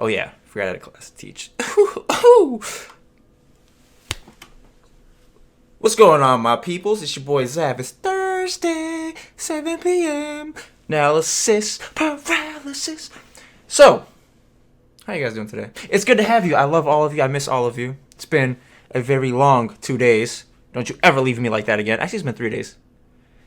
Oh yeah, forgot I had a class to teach. What's going on, my peoples? It's your boy Zab. It's Thursday, 7 p.m. Analysis, paralysis. So, how you guys doing today? It's good to have you. I love all of you. I miss all of you. It's been a very long 2 days. Don't you ever leave me like that again. Actually, it's been 3 days.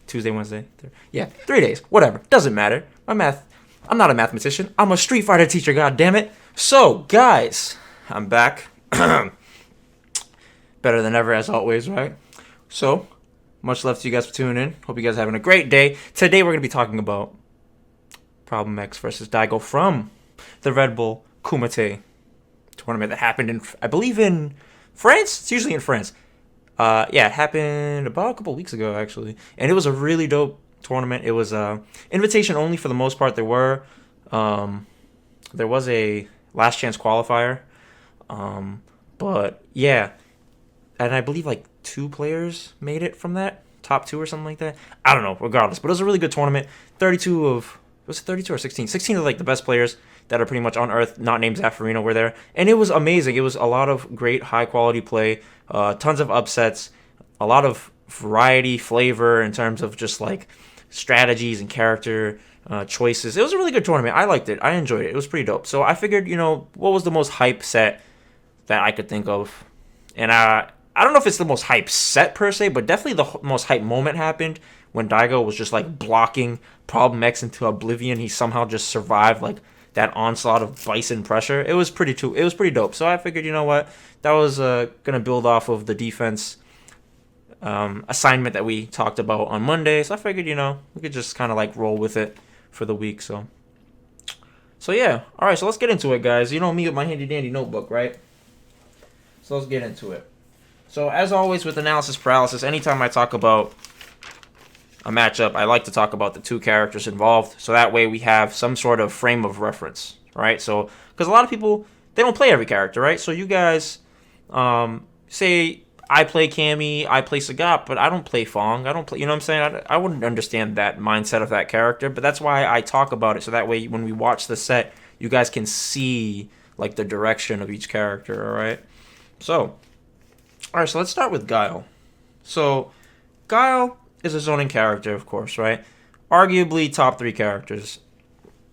Tuesday, Wednesday. Yeah, 3 days. Whatever. Doesn't matter. I'm not a mathematician. I'm a Street Fighter teacher, god damn it. So, guys, I'm back. Better than ever, as always, right? So, much love to you guys for tuning in. Hope you guys are having a great day. Today, we're going to be talking about Problem X versus Daigo from the Redbull Kumite tournament that happened in, I believe, in France. It's usually in France. Yeah, it happened about a couple weeks ago, actually. And it was a really dope tournament. It was invitation only for the most part. There was a last chance qualifier. But, yeah. And I believe, like, 2 players made it from that. Top 2 or something like that. I don't know, regardless. But it was a really good tournament. 32 of... Was it 32 or 16? 16 of, like, the best players that are pretty much on Earth, not named Zaffarino, were there. And it was amazing. It was a lot of great, high-quality play. Tons of upsets. A lot of variety, flavor in terms of just, like, strategies and character choices. It was a really good tournament. I liked it. I enjoyed it. It was pretty dope. So I figured, what was the most hype set that I could think of? And I don't know if it's the most hype set per se, but definitely the most hype moment happened when Daigo was just like blocking Problem X into oblivion. He somehow just survived like that onslaught of Bison pressure. It was pretty dope. So I figured, you know what, that was gonna build off of the defense assignment that we talked about on Monday. So I figured, we could just kind of like roll with it for the week. So yeah. All right. So let's get into it, guys. You know me with my handy dandy notebook, right? So let's get into it. So, as always with analysis paralysis, anytime I talk about a matchup, I like to talk about the 2 characters involved. So that way we have some sort of frame of reference, right? So, because a lot of people, they don't play every character, right? So you guys, say I play Cammy, I play Sagat, but I don't play Fong. I don't play, you know what I'm saying? I wouldn't understand that mindset of that character, but that's why I talk about it. So that way when we watch the set, you guys can see like the direction of each character, all right? So... Alright, so let's start with Guile. So, Guile is a zoning character, of course, right? Arguably top 3 characters.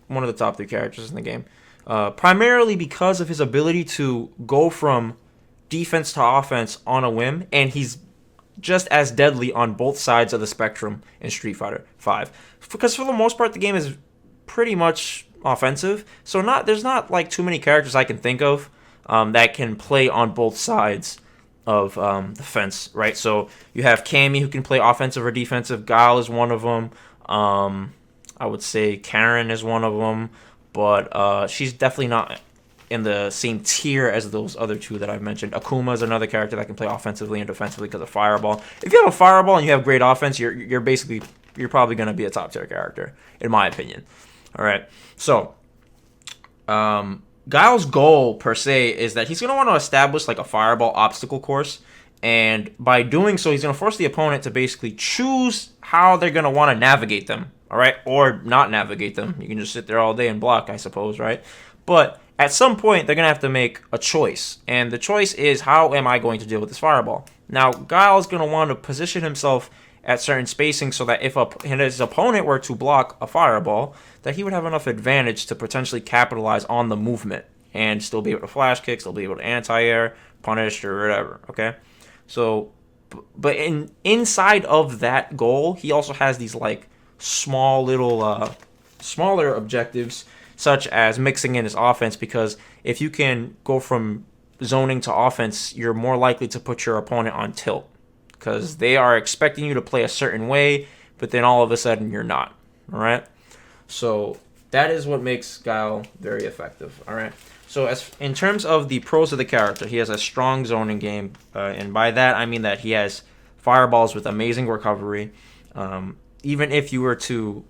One of the top 3 characters in the game. Primarily because of his ability to go from defense to offense on a whim, and he's just as deadly on both sides of the spectrum in Street Fighter V. Because for the most part, the game is pretty much offensive. So there's not like too many characters I can think of that can play on both sides of the fence, right? So you have Cammy, who can play offensive or defensive. Guile is one of them. I would say Karen is one of them, but she's definitely not in the same tier as those other 2 that I've mentioned. Akuma is another character that can play offensively and defensively because of Fireball. If you have a Fireball and you have great offense, you're probably going to be a top tier character, in my opinion. All right, so Guile's goal, per se, is that he's going to want to establish like a Fireball obstacle course, and by doing so, he's going to force the opponent to basically choose how they're going to want to navigate them, all right? Or not navigate them. You can just sit there all day and block, I suppose, right? But at some point, they're going to have to make a choice, and the choice is, how am I going to deal with this Fireball? Now, Guile's going to want to position himself at certain spacing so that if his opponent were to block a Fireball, that he would have enough advantage to potentially capitalize on the movement and still be able to flash kick, still be able to anti-air, punish, or whatever, okay? So, but inside of that goal, he also has these like small little, smaller objectives, such as mixing in his offense, because if you can go from zoning to offense, you're more likely to put your opponent on tilt, because they are expecting you to play a certain way, but then all of a sudden you're not, all right? So that is what makes Guile very effective, all right? So as in terms of the pros of the character, he has a strong zoning game, and by that I mean that he has Fireballs with amazing recovery. Even if you were to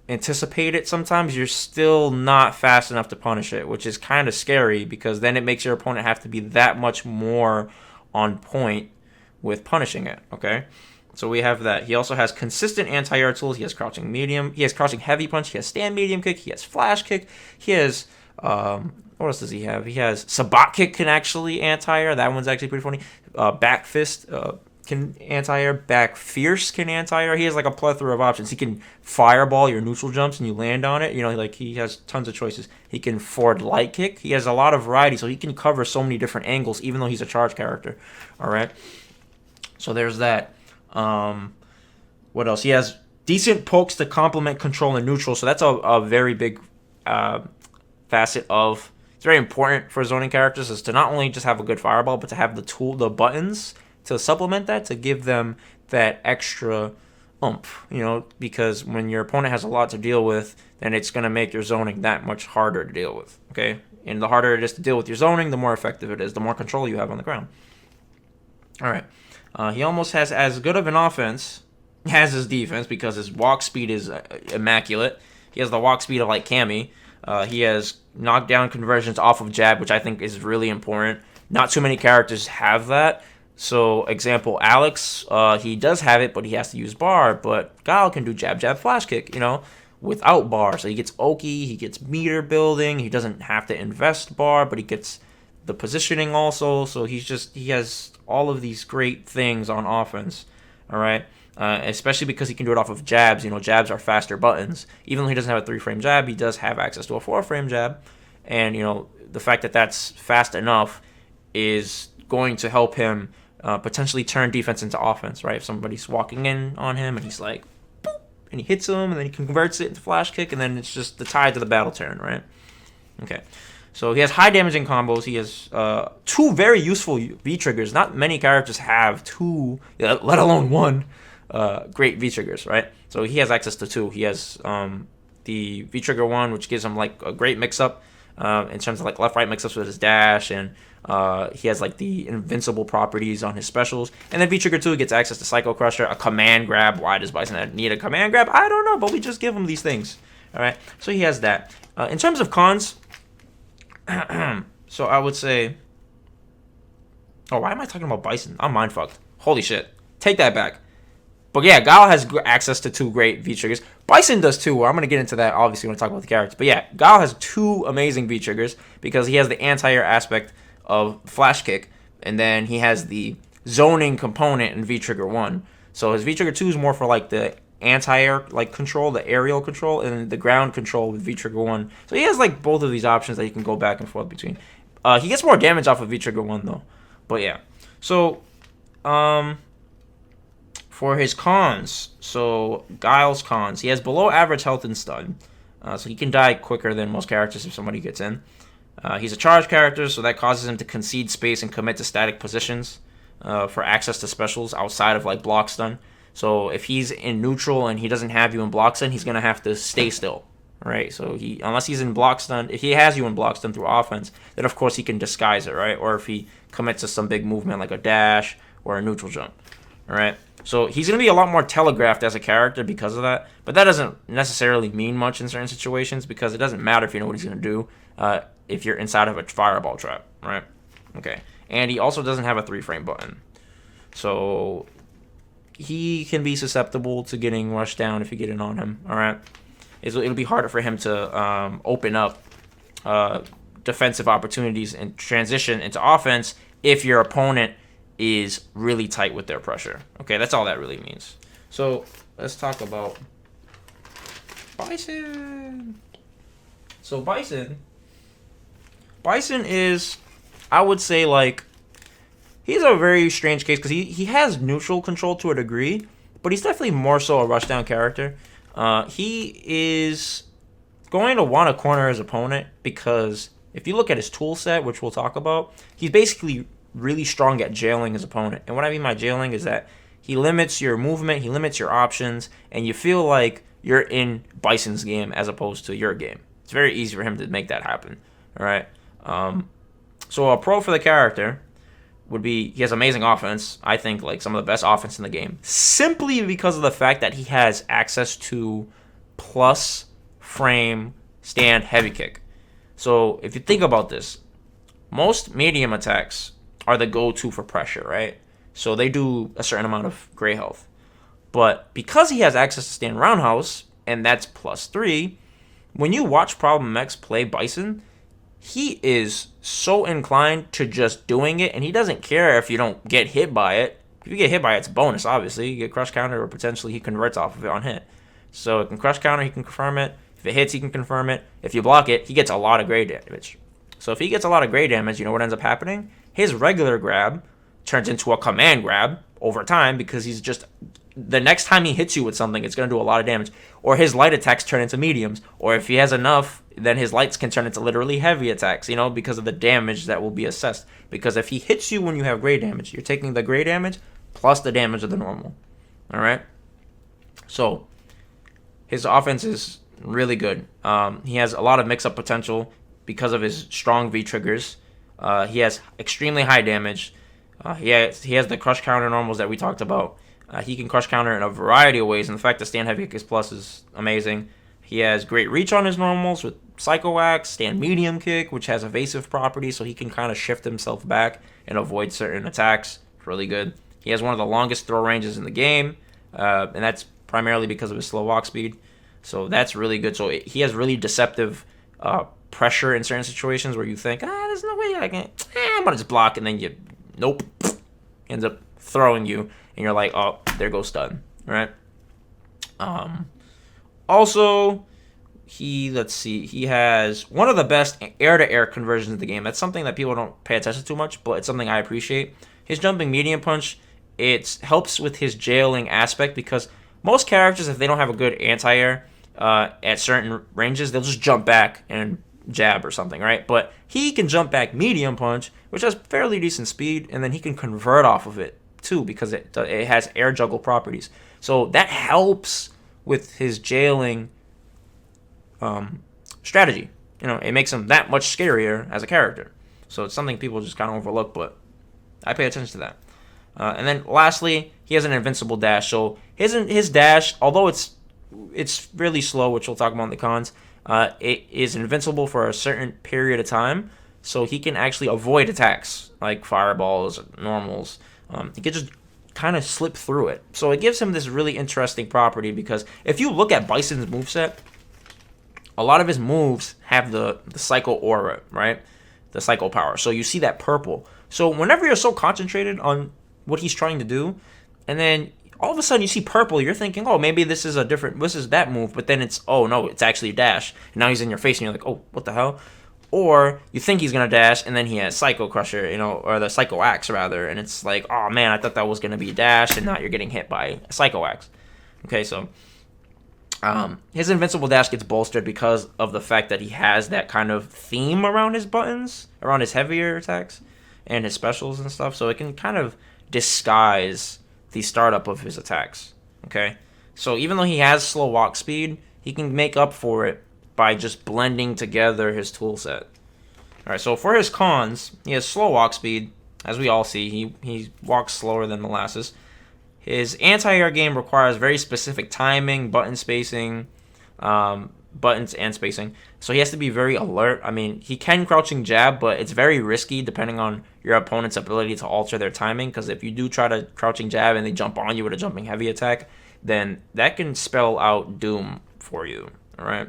anticipate it, sometimes you're still not fast enough to punish it, which is kind of scary, because then it makes your opponent have to be that much more on point with punishing it, okay? So we have that. He also has consistent anti-air tools. He has crouching medium. He has crouching heavy punch. He has stand medium kick. He has flash kick. He has What else does he have? He has Sabot Kick can actually anti-air. That one's actually pretty funny. Back Fist can anti-air. Back Fierce can anti-air. He has like a plethora of options. He can fireball your neutral jumps and you land on it. You know, like he has tons of choices. He can forward light kick. He has a lot of variety, so he can cover so many different angles, even though he's a charge character. All right. So there's that. What else? He has decent pokes to complement control and neutral. So that's a very big facet of. It's very important for zoning characters is to not only just have a good fireball, but to have the buttons to supplement that, to give them that extra oomph, you know, because when your opponent has a lot to deal with, then it's going to make your zoning that much harder to deal with, okay? And the harder it is to deal with your zoning, the more effective it is, the more control you have on the ground. All right. He almost has as good of an offense as his defense because his walk speed is immaculate. He has the walk speed of like Cammy. He has knockdown conversions off of jab, which I think is really important. Not too many characters have that. So, example, Alex, he does have it, but he has to use bar. But Guile can do jab, jab, flash kick, you know, without bar. So he gets Oki, he gets meter building. He doesn't have to invest bar, but he gets the positioning also. So he has all of these great things on offense, all right? Especially because he can do it off of jabs. You know, jabs are faster buttons. Even though he doesn't have a 3-frame jab, he does have access to a 4-frame jab. And, you know, the fact that that's fast enough is going to help him potentially turn defense into offense, right? If somebody's walking in on him and he's like, boop, and he hits him, and then he converts it into flash kick, and then it's just the tide to the battle turn, right? Okay. So he has high damaging combos. He has 2 very useful V-triggers. Not many characters have 2, let alone 1. Great V-triggers, right? So he has access to 2. He has the V-trigger 1, which gives him like a great mix-up in terms of like left-right mix-ups with his dash, and he has like the invincible properties on his specials. And then V-trigger 2 gets access to Psycho Crusher, a command grab. Why does Bison need a command grab? I don't know, but we just give him these things, all right? So he has that. In terms of cons, so I would say, oh, why am I talking about Bison? I'm mind-fucked. Holy shit. Take that back. But yeah, Guile has access to 2 great V-triggers. Bison does too. I'm going to get into that, obviously, when I talk about the characters. But yeah, Guile has 2 amazing V-triggers because he has the anti-air aspect of Flash Kick, and then he has the zoning component in V-trigger 1. So his V-trigger 2 is more for like the anti-air like control, the aerial control, and the ground control with V-trigger 1. So he has like both of these options that you can go back and forth between. He gets more damage off of V-trigger 1 though. But yeah. So, for his cons, so Guile's cons, he has below average health and stun, so he can die quicker than most characters if somebody gets in. He's a charge character, so that causes him to concede space and commit to static positions for access to specials outside of like block stun. So if he's in neutral and he doesn't have you in block stun, he's gonna have to stay still, right? So unless he's in block stun, if he has you in block stun through offense, then of course he can disguise it, right? Or if he commits to some big movement like a dash or a neutral jump, all right? So he's going to be a lot more telegraphed as a character because of that. But that doesn't necessarily mean much in certain situations because it doesn't matter if you know what he's going to do if you're inside of a fireball trap, right? Okay. And he also doesn't have a 3-frame button. So he can be susceptible to getting rushed down if you get in on him, all right? It'll be harder for him to open up defensive opportunities and transition into offense if your opponent is really tight with their pressure. Okay, that's all that really means. So let's talk about Bison. So Bison is, I would say, like, he's a very strange case because he has neutral control to a degree, but he's definitely more so a rushdown character. He is going to want to corner his opponent because if you look at his tool set, which we'll talk about, he's basically really strong at jailing his opponent. And what I mean by jailing is that he limits your movement, he limits your options, and you feel like you're in Bison's game as opposed to your game. It's very easy for him to make that happen. All right. So a pro for the character would be he has amazing offense. I think like some of the best offense in the game, simply because of the fact that he has access to plus frame stand heavy kick. So if you think about this, most medium attacks are the go-to for pressure, right? So they do a certain amount of gray health. But because he has access to stand roundhouse, and that's +3, when you watch Problem X play Bison, he is so inclined to just doing it, and he doesn't care if you don't get hit by it. If you get hit by it, it's a bonus, obviously. You get crush counter, or potentially he converts off of it on hit. So it can crush counter, he can confirm it. If it hits, he can confirm it. If you block it, he gets a lot of gray damage. So if he gets a lot of gray damage, you know what ends up happening? His regular grab turns into a command grab over time, because he's just, the next time he hits you with something, it's going to do a lot of damage. Or his light attacks turn into mediums. Or if he has enough, then his lights can turn into literally heavy attacks, you know, because of the damage that will be assessed. Because if he hits you when you have gray damage, you're taking the gray damage plus the damage of the normal. All right? So his offense is really good. He has a lot of mix-up potential because of his strong V-triggers. He has extremely high damage. He has the crush counter normals that we talked about. He can crush counter in a variety of ways, and the fact that stand heavy kick plus is amazing. He has great reach on his normals with Psycho Axe, stand medium kick, which has evasive properties, so he can kind of shift himself back and avoid certain attacks. It's really good. He has one of the longest throw ranges in the game, and that's primarily because of his slow walk speed. So that's really good. So he has really deceptive pressure in certain situations where you think, there's no way I can, I'm going to just block, and then nope, ends up throwing you, and you're like, oh, there goes stun, right? Also, he has one of the best air-to-air conversions in the game. That's something that people don't pay attention to much, but it's something I appreciate. His jumping medium punch, it helps with his jailing aspect, because most characters, if they don't have a good anti-air at certain ranges, they'll just jump back and jab or something, right? But he can jump back medium punch, which has fairly decent speed, and then he can convert off of it too, because it has air juggle properties. So that helps with his jailing strategy. You know, it makes him that much scarier as a character. So it's something people just kind of overlook, but I pay attention to that. And then lastly, he has an invincible dash. So his dash, although it's really slow, which we'll talk about in the cons, it is invincible for a certain period of time. So he can actually avoid attacks like fireballs, normals. He can just kind of slip through it. So it gives him this really interesting property, because if you look at Bison's moveset, a lot of his moves have the Psycho Aura, right? The Psycho Power. So you see that purple. So whenever you're so concentrated on what he's trying to do, and then all of a sudden you see purple, you're thinking, oh, maybe this is that move, but then it's, oh no, it's actually a dash. And now he's in your face, and you're like, oh, what the hell? Or you think he's going to dash, and then he has Psycho Crusher, you know, or the Psycho Axe, rather. And it's like, oh, man, I thought that was going to be a dash, and now you're getting hit by a Psycho Axe. Okay, so his invincible dash gets bolstered because of the fact that he has that kind of theme around his buttons, around his heavier attacks, and his specials and stuff. So it can kind of disguise the startup of his attacks. Okay, so even though he has slow walk speed, he can make up for it by just blending together his tool set. Alright, so for his cons, he has slow walk speed, as we all see. He walks slower than molasses. His anti-air game requires very specific timing, button spacing, buttons and spacing. So he has to be very alert. I mean, he can crouching jab, but it's very risky depending on your opponent's ability to alter their timing, because if you do try to crouching jab and they jump on you with a jumping heavy attack, then that can spell out doom for you, alright?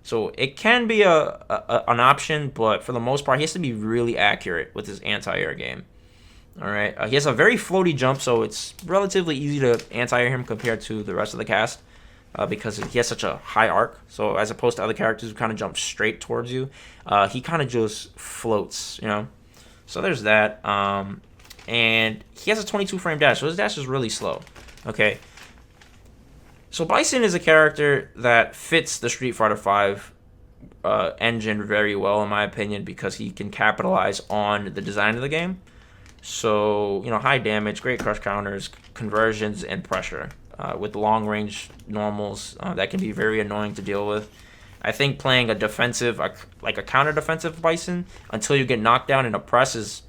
So it can be an option, but for the most part, he has to be really accurate with his anti-air game. All right, he has a very floaty jump, so it's relatively easy to anti-air him compared to the rest of the cast, because he has such a high arc. So as opposed to other characters who kind of jump straight towards you, he kind of just floats, you know. So there's that. And he has a 22 frame dash, so his dash is really slow. Okay. So Bison is a character that fits the Street Fighter V engine very well, in my opinion, because he can capitalize on the design of the game. So, you know, high damage, great crush counters, conversions, and pressure. With long range normals, that can be very annoying to deal with. I think playing a defensive, like a counter defensive Bison, until you get knocked down in a press is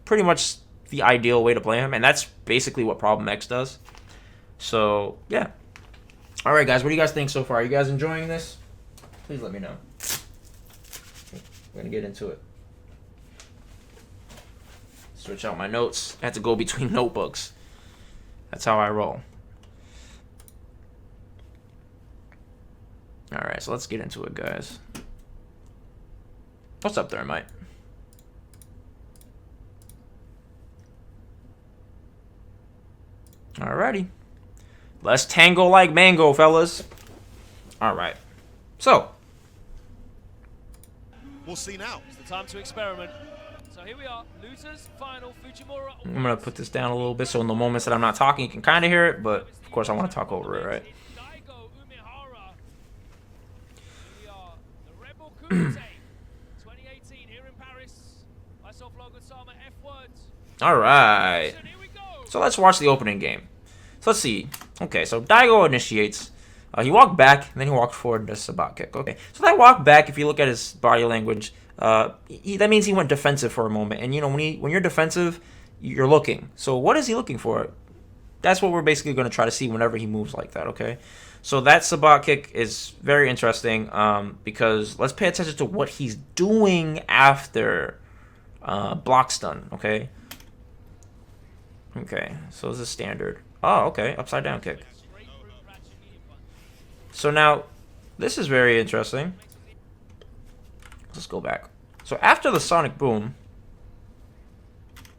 pretty much the ideal way to play him. And that's basically what Problem X does. So, yeah. Alright guys, what do you guys think so far? Are you guys enjoying this? Please let me know. We're going to get into it. Switch out my notes. I had to go between notebooks. That's how I roll. Alright, so let's get into it, guys. What's up there, mate? Alrighty. Let's tango like mango, fellas. Alright. So. We'll see now. It's the time to experiment. So here we are, losers final Fujimura. I'm gonna put this down a little bit so in the moments that I'm not talking, you can kind of hear it, but of course I want to talk over it, right? Daigo Umehara. We are the Redbull Kumite 2018 here in Paris. Myself, Logan Sama, F words. Alright. Here we go. So let's watch the opening game. So let's see. Okay, so Daigo initiates. He walked back, and then he walked forward into Sabat kick. Okay, so that walk back, if you look at his body language, that means he went defensive for a moment. And, you know, when you're defensive, you're looking. So what is he looking for? That's what we're basically going to try to see whenever he moves like that, okay? So that Sabat kick is very interesting because let's pay attention to what he's doing after block stun, okay? Okay, so this is standard. Oh, okay, upside down kick. So now, this is very interesting. Let's go back. So after the Sonic Boom,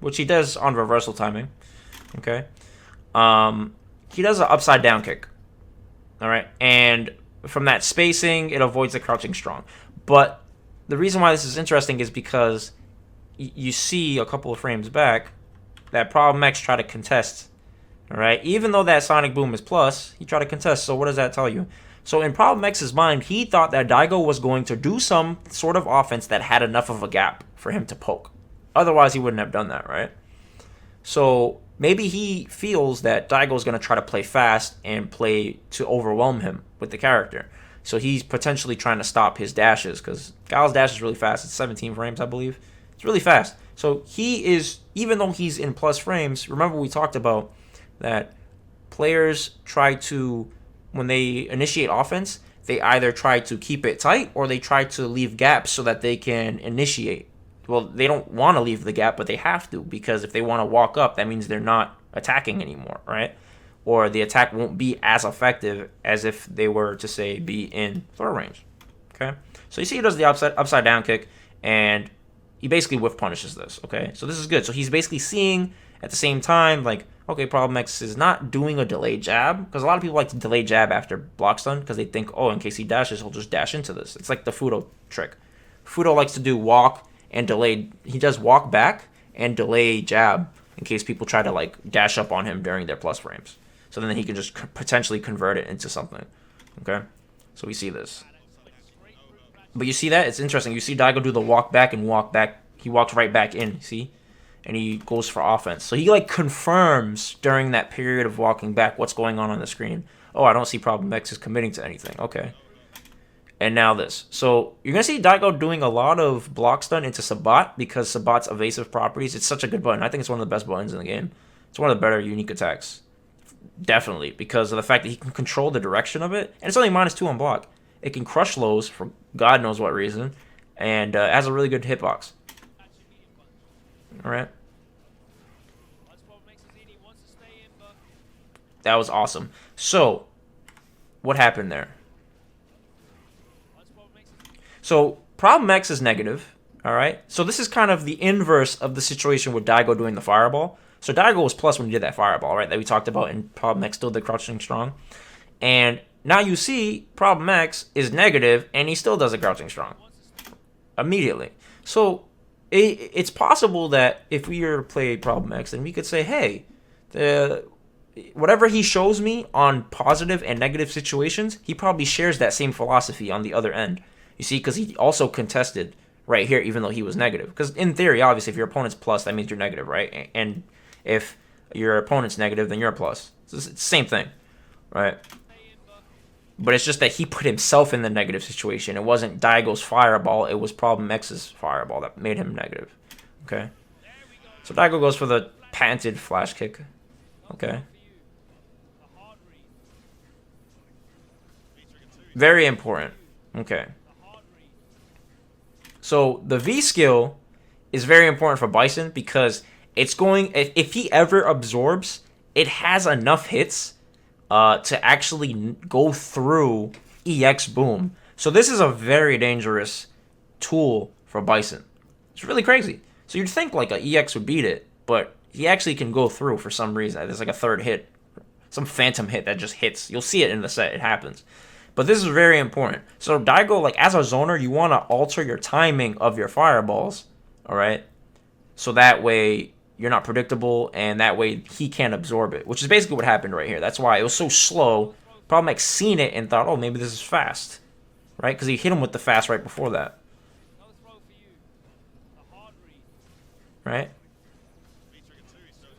which he does on reversal timing, okay, he does an upside down kick. All right, and from that spacing, it avoids the crouching strong. But the reason why this is interesting is because you see a couple of frames back that Problem X try to contest. All right, even though that Sonic Boom is plus, he tried to contest. So what does that tell you? So in Problem X's mind, he thought that Daigo was going to do some sort of offense that had enough of a gap for him to poke. Otherwise, he wouldn't have done that, right? So maybe he feels that Daigo is going to try to play fast and play to overwhelm him with the character. So he's potentially trying to stop his dashes because Guile's dash is really fast. It's 17 frames, I believe. It's really fast. So he is, even though he's in plus frames, remember we talked about that players try to, when they initiate offense, they either try to keep it tight or they try to leave gaps so that they can initiate. Well, they don't want to leave the gap, but they have to because if they want to walk up, that means they're not attacking anymore, right? Or the attack won't be as effective as if they were to, say, be in throw range, okay? So you see he does the upside down kick, and he basically whiff punishes this, okay? So this is good. So he's basically seeing at the same time, like, okay, Problem X is not doing a delayed jab, because a lot of people like to delay jab after block stun, because they think, oh, in case he dashes, he'll just dash into this. It's like the Fudo trick. Fudo likes to do walk and delay. He does walk back and delay jab in case people try to, like, dash up on him during their plus frames. So then he can just potentially convert it into something, okay? So we see this. But you see that? It's interesting. You see Daigo do the walk back and walk back. He walks right back in, see? And he goes for offense. So he, like, confirms during that period of walking back what's going on the screen. Oh, I don't see Problem X is committing to anything. Okay. And now this. So you're going to see Daigo doing a lot of block stun into Sabat because Sabat's evasive properties. It's such a good button. I think it's one of the best buttons in the game. It's one of the better unique attacks. Definitely. Because of the fact that he can control the direction of it. And it's only -2 on block. It can crush lows for God knows what reason. And has a really good hitbox. Alright. That was awesome. So, what happened there? So, Problem X is negative. Alright? So, this is kind of the inverse of the situation with Daigo doing the fireball. So, Daigo was plus when he did that fireball, right? That we talked about, and Problem X still did crouching strong. And now you see Problem X is negative, and he still does a crouching strong. Immediately. So, it's possible that if we were to play Problem X, then we could say, hey, whatever he shows me on positive and negative situations, he probably shares that same philosophy on the other end. You see, because he also contested right here, even though he was negative. Because in theory, obviously, if your opponent's plus, that means you're negative, right? And if your opponent's negative, then you're a plus. So it's the same thing, right? But it's just that he put himself in the negative situation. It wasn't Daigo's fireball. It was Problem X's fireball that made him negative. Okay? So Daigo goes for the patented flash kick. Okay. Very important. Okay. So the V skill is very important for Bison because it's going... If he ever absorbs, it has enough hits to actually go through EX Boom. So this is a very dangerous tool for Bison. It's really crazy. So you'd think like a EX would beat it, but he actually can go through for some reason. There's like a third hit, some phantom hit that just hits. You'll see it in the set. It happens. But this is very important. So Daigo, like as a zoner, you want to alter your timing of your fireballs, all right? So that way you're not predictable, and that way he can't absorb it, which is basically what happened right here. That's why it was so slow. Problem like seen it and thought, oh, maybe this is fast, right? Because he hit him with the fast right before that, right?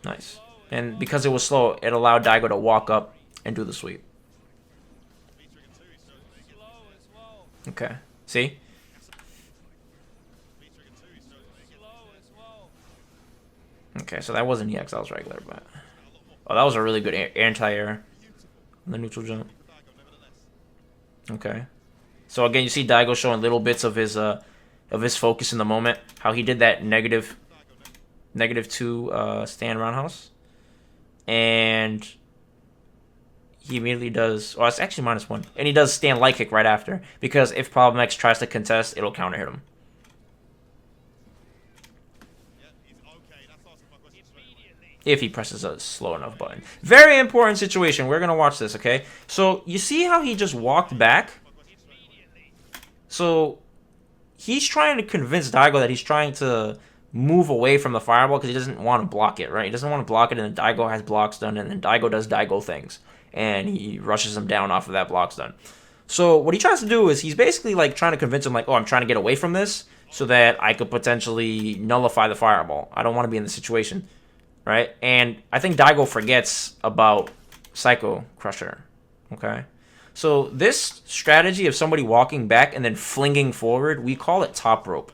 Nice. And because it was slow, it allowed Daigo to walk up and do the sweep. Okay. See? Okay, so that wasn't EX, that was regular, but... Oh, that was a really good anti-air on the neutral jump. Okay. So again, you see Daigo showing little bits of his focus in the moment. How he did that negative 2 stand roundhouse. And he immediately does... Oh, it's actually -1. And he does stand light kick right after. Because if Problem X tries to contest, it'll counter hit him. If he presses a slow enough button. Very important situation. We're going to watch this, okay? So, you see how he just walked back? So, he's trying to convince Daigo that he's trying to move away from the fireball because he doesn't want to block it, right? He doesn't want to block it, and then Daigo has blocks done, and then Daigo does Daigo things. And he rushes him down off of that blocks done. So, what he tries to do is he's basically like trying to convince him, like, oh, I'm trying to get away from this so that I could potentially nullify the fireball. I don't want to be in this situation. Right? And I think Daigo forgets about Psycho Crusher. Okay? So this strategy of somebody walking back and then flinging forward, we call it top rope.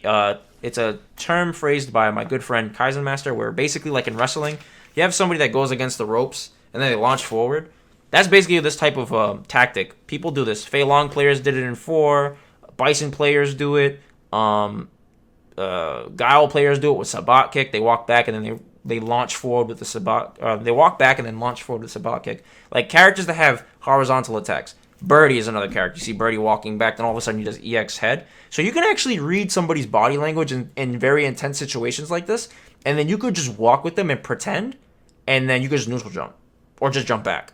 It's a term phrased by my good friend Kaizen Master, where basically like in wrestling, you have somebody that goes against the ropes and then they launch forward. That's basically this type of tactic. People do this. Fei Long players did it in 4. Bison players do it. Guile players do it with Sabat kick. They walk back and then they launch forward with the Sabat. They walk back and then launch forward with the Sabat kick. Like characters that have horizontal attacks. Birdie is another character. You see Birdie walking back, then all of a sudden he does EX head. So you can actually read somebody's body language in very intense situations like this, and then you could just walk with them and pretend, and then you could just neutral jump. Or just jump back.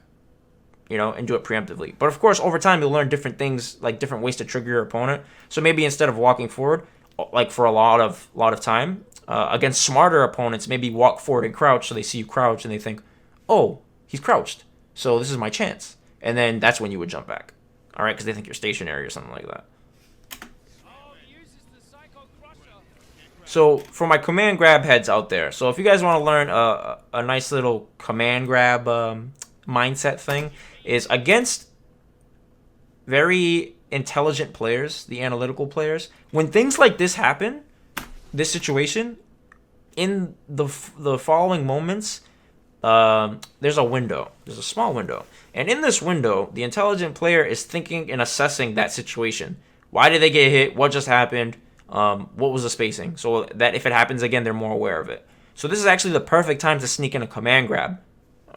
You know, and do it preemptively. But of course, over time, you'll learn different things, like different ways to trigger your opponent. So maybe instead of walking forward, like for a lot of time, against smarter opponents, maybe walk forward and crouch, so they see you crouch and they think, oh, he's crouched, so this is my chance. And then that's when you would jump back, all right, because they think you're stationary or something like that. So for my command grab heads out there, so if you guys want to learn a nice little command grab mindset thing, is against very intelligent players, the analytical players, when things like this happen, this situation, in the following moments, there's a window. There's a small window. And in this window, the intelligent player is thinking and assessing that situation. Why did they get hit? What just happened? What was the spacing? So that if it happens again, they're more aware of it. So this is actually the perfect time to sneak in a command grab.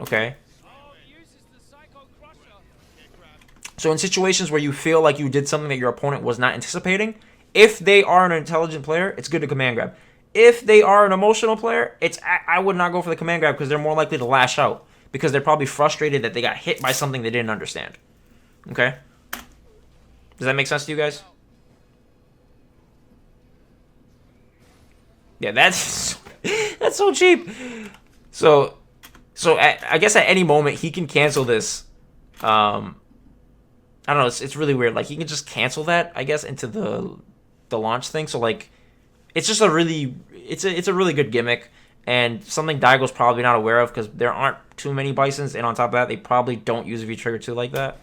Okay? So in situations where you feel like you did something that your opponent was not anticipating, if they are an intelligent player, it's good to command grab. If they are an emotional player, I would not go for the command grab because they're more likely to lash out because they're probably frustrated that they got hit by something they didn't understand. Okay? Does that make sense to you guys? Yeah, that's so cheap. So I guess at any moment he can cancel this. I don't know. It's really weird. Like he can just cancel that, I guess, into the launch thing. So like, it's just a really good gimmick and something Daigo's probably not aware of because there aren't too many Bisons, and on top of that, they probably don't use V Trigger 2 like that.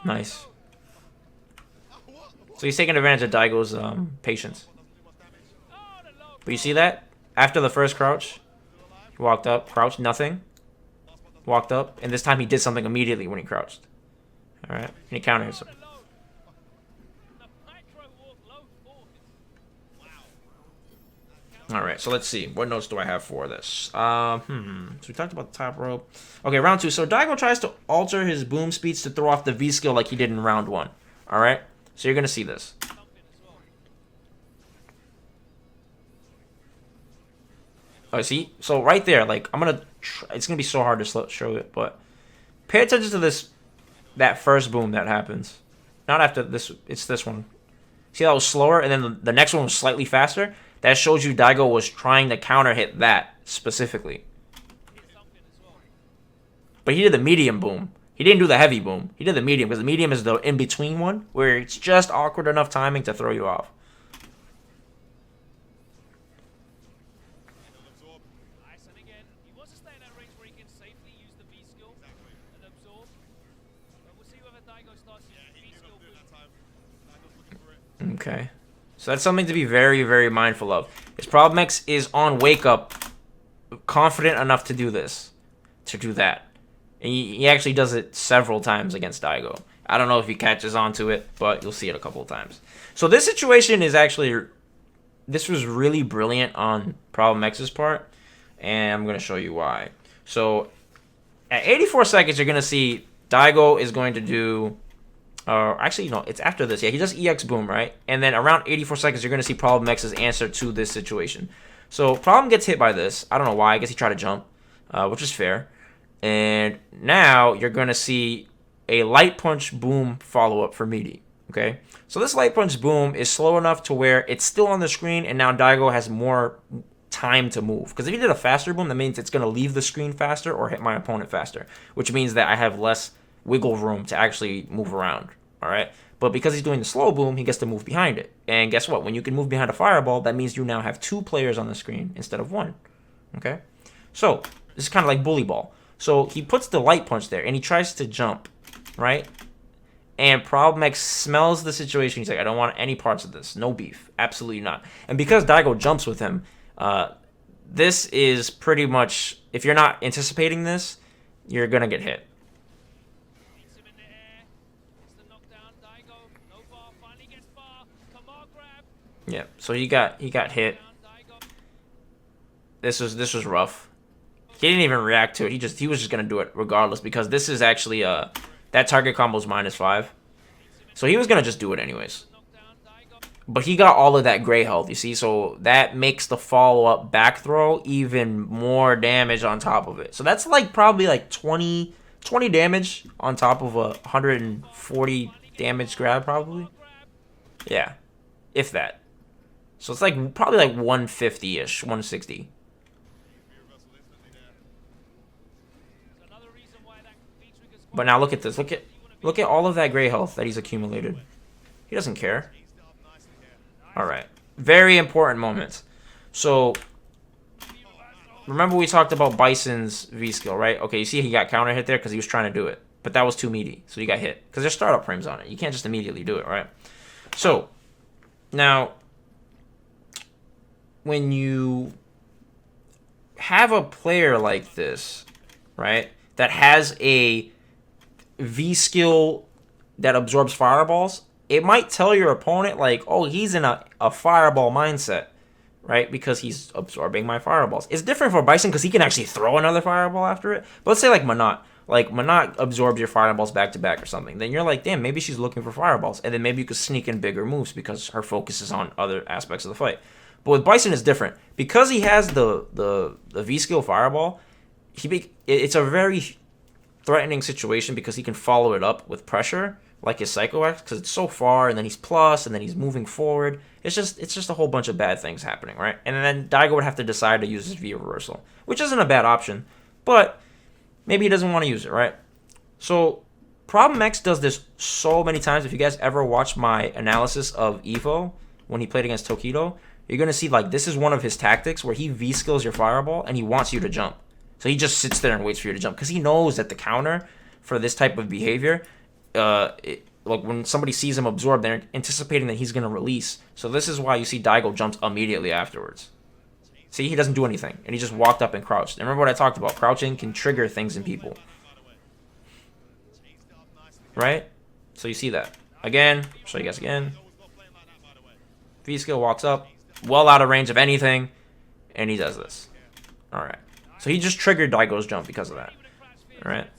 Nice. So he's taking advantage of Daigo's patience. But you see that? After the first crouch, he walked up, crouched, nothing. Walked up, and this time he did something immediately when he crouched. Alright, and he countered him. All right, so let's see. What notes do I have for this? So we talked about the top rope. Okay, round 2. So Daigo tries to alter his boom speeds to throw off the V skill like he did in round 1. All right, so you're gonna see this. Oh, see? So right there, like it's gonna be so hard to show it, but pay attention to this, that first boom that happens. Not after this, it's this one. See, that was slower, and then the next one was slightly faster. That shows you Daigo was trying to counter hit that specifically. But he did the medium boom. He didn't do the heavy boom. He did the medium, because the medium is the in-between one, where it's just awkward enough timing to throw you off. Okay. So that's something to be very, very mindful of. His Problem X is on wake up, confident enough to do this, to do that. And he actually does it several times against Daigo. I don't know if he catches on to it, but you'll see it a couple of times. So this situation is actually, this was really brilliant on Problem X's part, and I'm going to show you why. So at 84 seconds, you're going to see Daigo is going to do... actually, no, it's after this. Yeah, he does EX boom, right? And then around 84 seconds, you're going to see Problem X's answer to this situation. So Problem gets hit by this. I don't know why. I guess he tried to jump, which is fair. And now you're going to see a light punch boom follow-up for Meaty. Okay? So this light punch boom is slow enough to where it's still on the screen, and now Daigo has more time to move. Because if he did a faster boom, that means it's going to leave the screen faster or hit my opponent faster, which means that I have less wiggle room to actually move around. All right, but because he's doing the slow boom, he gets to move behind it. And guess what? When you can move behind a fireball, that means you now have 2 players on the screen instead of 1. Okay, so this is kind of like bully ball. So he puts the light punch there, and he tries to jump, right? And Problem X smells the situation. He's like, I don't want any parts of this. No beef. Absolutely not. And because Daigo jumps with him, this is pretty much, if you're not anticipating this, you're going to get hit. Yeah, so he got hit. This was rough. He didn't even react to it. He was just gonna do it regardless, because this is actually that target combo is -5. So he was gonna just do it anyways. But he got all of that gray health, you see, so that makes the follow-up back throw even more damage on top of it. So that's like probably like 20 damage on top of a 140 damage grab probably. Yeah. If that. So it's like probably like 150-ish, 160. But now look at this. Look at all of that gray health that he's accumulated. He doesn't care. All right. Very important moments. So remember we talked about Bison's V skill, right? Okay, you see he got counter hit there because he was trying to do it. But that was too meaty. So he got hit. Because there's startup frames on it. You can't just immediately do it, right? So now when you have a player like this, right, that has a V skill that absorbs fireballs, it might tell your opponent, like, oh, he's in a fireball mindset, right, because he's absorbing my fireballs. It's different for Bison because he can actually throw another fireball after it. But let's say like Manat. Like, Manat absorbs your fireballs back-to-back or something. Then you're like, damn, maybe she's looking for fireballs. And then maybe you could sneak in bigger moves because her focus is on other aspects of the fight. But with Bison, it's different. Because he has the V-skill fireball, it's a very threatening situation because he can follow it up with pressure, like his Psycho X, because it's so far, and then he's plus, and then he's moving forward. It's just a whole bunch of bad things happening, right? And then Daigo would have to decide to use his V reversal, which isn't a bad option, but maybe he doesn't want to use it, right? So Problem X does this so many times. If you guys ever watch my analysis of Evo when he played against Tokido, you're going to see, like, this is one of his tactics where he V-skills your fireball and he wants you to jump. So he just sits there and waits for you to jump because he knows that the counter for this type of behavior, like when somebody sees him absorb, they're anticipating that he's going to release. So this is why you see Daigo jumps immediately afterwards. See, he doesn't do anything, and he just walked up and crouched. And remember what I talked about. Crouching can trigger things in people. Right? So you see that. Again, show you guys again. V-skill walks up. Well out of range of anything. and he does this. All right. So he just triggered Daigo's jump because of that. All right.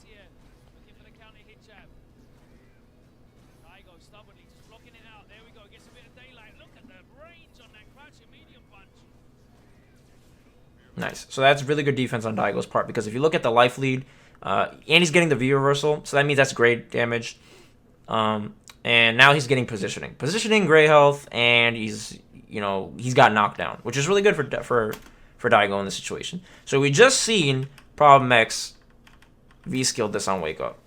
Nice. So that's really good defense on Daigo's part, because if you look at the life lead, and he's getting the V reversal, so that means that's great damage. And now he's getting positioning. Positioning, gray health, and he's got knockdown, which is really good for Daigo in this situation. So we just seen Problem X V skilled this on Wake Up.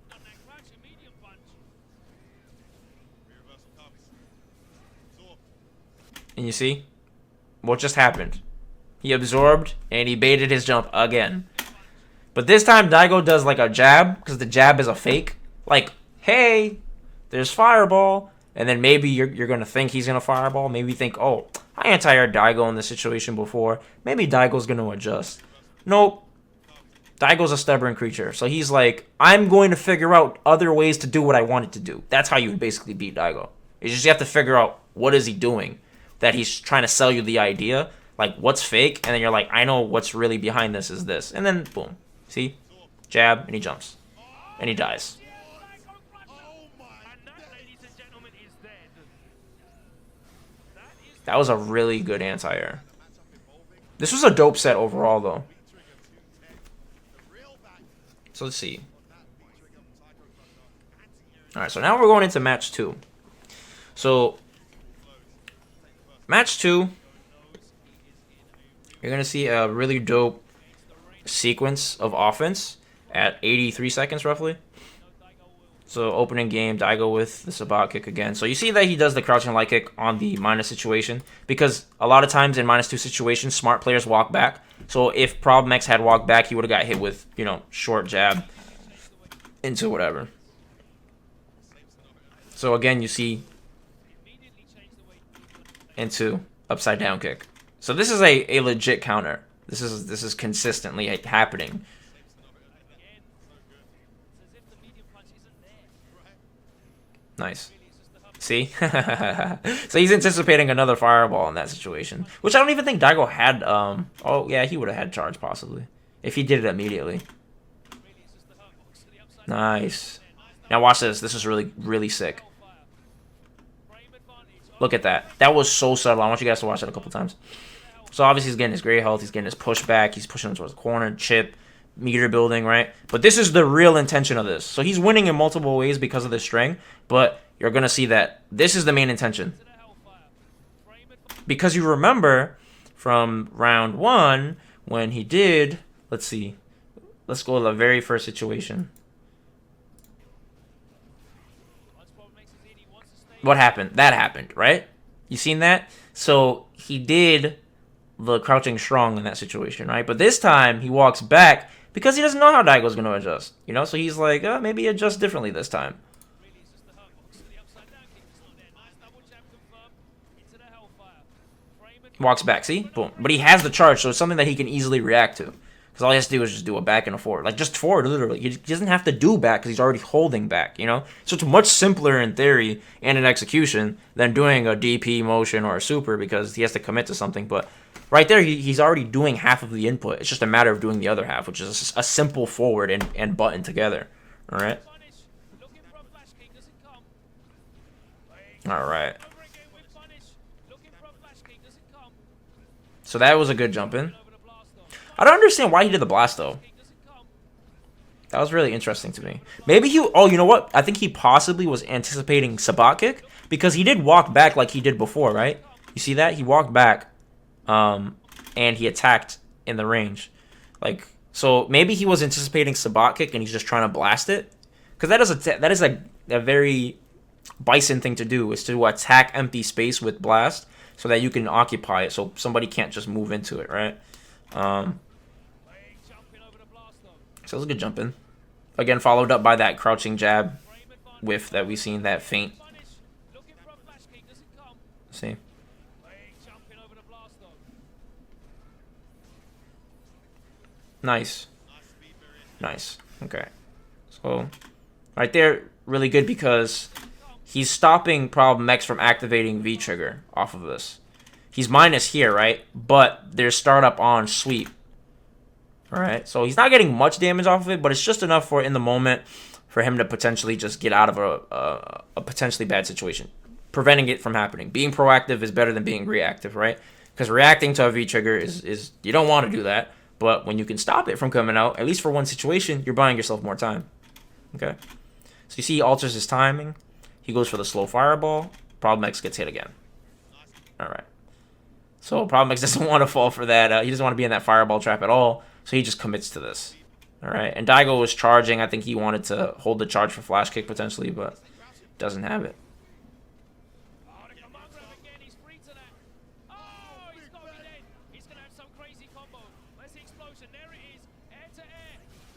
And you see what just happened? He absorbed and he baited his jump again. But this time Daigo does like a jab, because the jab is a fake. Like, hey, there's fireball. And then maybe you're going to think he's going to fireball. Maybe you think, oh, I anti-aired Daigo in this situation before. Maybe Daigo's going to adjust. Nope. Daigo's a stubborn creature. So he's like, I'm going to figure out other ways to do what I wanted to do. That's how you basically beat Daigo. It's just you have to figure out what is he doing. That he's trying to sell you the idea. Like, what's fake? And then you're like, I know what's really behind this is this. And then, boom. See? Jab, and he jumps. And he dies. That was a really good anti-air. This was a dope set overall, though. So let's see. Alright, so now we're going into match 2. So, match 2, you're going to see a really dope sequence of offense at 83 seconds, roughly. So, opening game, Daigo with the Sabat kick again. So, you see that he does the crouching light kick on the minus situation, because a lot of times in -2 situations, smart players walk back. So, if Problem X had walked back, he would have got hit with, short jab into whatever. So, again, you see into upside down kick. So, this is a legit counter. This is consistently happening. Nice. See? So he's anticipating another fireball in that situation. Which I don't even think Daigo had, oh, yeah, he would have had charge, possibly. If he did it immediately. Nice. Now watch this. This is really, really sick. Look at that. That was so subtle. I want you guys to watch that a couple times. So obviously he's getting his gray health. He's getting his pushback. He's pushing him towards the corner, chip, meter building, right? But this is the real intention of this. So he's winning in multiple ways because of this string, but you're going to see that this is the main intention. Because you remember from round 1 when he did, let's see, let's go to the very first situation. What happened? That happened, right? You seen that? So he did the crouching strong in that situation, right? But this time he walks back because he doesn't know how Daigo's going to adjust, So he's like, maybe adjust differently this time. Walks back, see? Boom. But he has the charge, so it's something that he can easily react to. Because all he has to do is just do a back and a forward. Like, just forward, literally. He doesn't have to do back because he's already holding back, So it's much simpler in theory and in execution than doing a DP motion or a super, because he has to commit to something. But right there, he's already doing half of the input. It's just a matter of doing the other half, which is a simple forward and button together. All right? All right. So that was a good jump in. I don't understand why he did the blast, though. That was really interesting to me. Maybe he... Oh, you know what? I think he possibly was anticipating Sabat kick, because he did walk back like he did before, right? You see that? He walked back, and he attacked in the range. Like, so maybe he was anticipating Sabat kick, and he's just trying to blast it. Because that is a very Bison thing to do, is to attack empty space with blast, so that you can occupy it, so somebody can't just move into it, right? So it was a good jump in. Again, followed up by that crouching jab whiff that we've seen, that feint. See? Nice. Nice. Okay. So, right there, really good, because he's stopping Problem X from activating V-Trigger off of this. He's minus here, right? But there's startup on sweep. All right, so he's not getting much damage off of it, but it's just enough for in the moment for him to potentially just get out of a potentially bad situation, preventing it from happening. Being proactive is better than being reactive, right? Because reacting to a V trigger is you don't want to do that, but when you can stop it from coming out, at least for one situation, you're buying yourself more time. Okay, so you see he alters his timing. He goes for the slow fireball. Problem X gets hit again. All right. So Problem X doesn't want to fall for that. He doesn't want to be in that fireball trap at all. So he just commits to this. All right. And Daigo was charging. I think he wanted to hold the charge for flash kick potentially, but doesn't have it.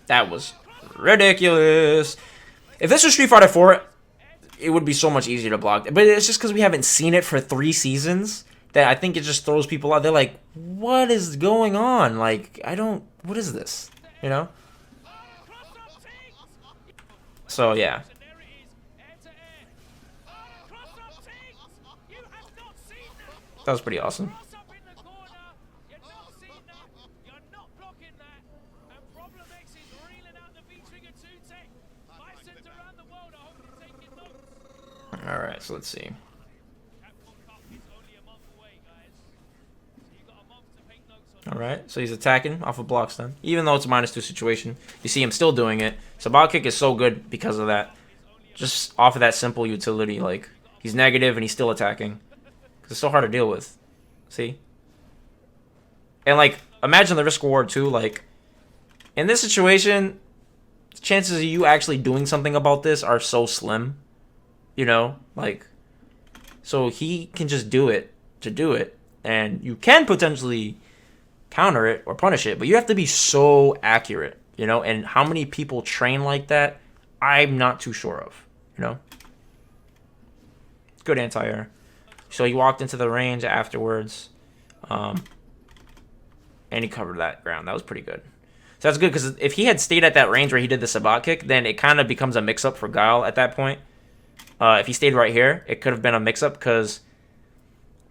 That was ridiculous. If this was Street Fighter 4, it would be so much easier to block. But it's just because we haven't seen it for 3 seasons that I think it just throws people out. They're like, what is going on? Like, what is this? You know? So, yeah. That was pretty awesome. Alright, so let's see. Alright, so he's attacking off of blocks then. Even though it's a -2 situation, you see him still doing it. So bot kick is so good because of that. Just off of that simple utility, like, he's negative and he's still attacking. Because it's so hard to deal with. See? And, like, imagine the risk reward too, like, in this situation, chances of you actually doing something about this are so slim. You know, like, so he can just do it to do it, and you can potentially counter it or punish it, but you have to be so accurate, you know, and how many people train like that, I'm not too sure of, you know. Good anti-air. So he walked into the range afterwards, and he covered that ground. That was pretty good. So that's good, because if he had stayed at that range where he did the Sabat kick, then it kind of becomes a mix-up for Guile at that point. If he stayed right here, it could have been a mix-up because